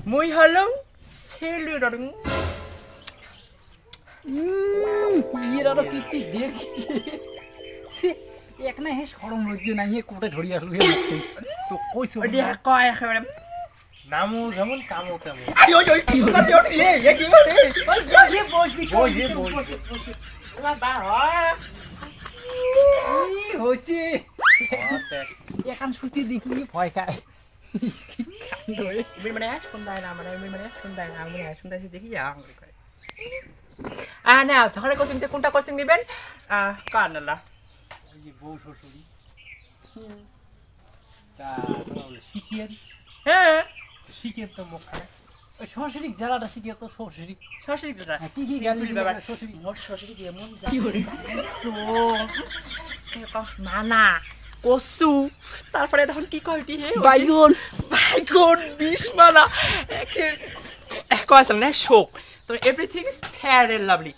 মুই হলাম ছেলের ইয়েরা কীর্তি দেখি এক না হে সরম লজ্জে নাই কোটে ধরি আসলো তো কইছো কয় একেবারে নামও যেমন কামও তেমন হচ্ছে এখান সুতি দেখি ভয় খায় মানে সন্ধ্যায় না মানে সন্ধ্যায় না সন্ধ্যায় দেখি না ঝগড়া কোচিং কোনটা কোচিং নেবেন কার নালা ওই যে বউ শ্বশুরি তা শিখিয়ে হ্যাঁ শিখিয়ে তো মুখ খায় শ্বশুরিক জ্বালাটা শিখিয়ে তো শ্বশুরিক শ্বশুরি কি কি গালি ব্যাপার শ্বশুরিক মোর শ্বশুরি এমন মানা কচু তারপরে তখন কি কয়টি হে বাইগুন বাইগুন 20 মানা কয় আছে না শোক তো everything is fair and lovely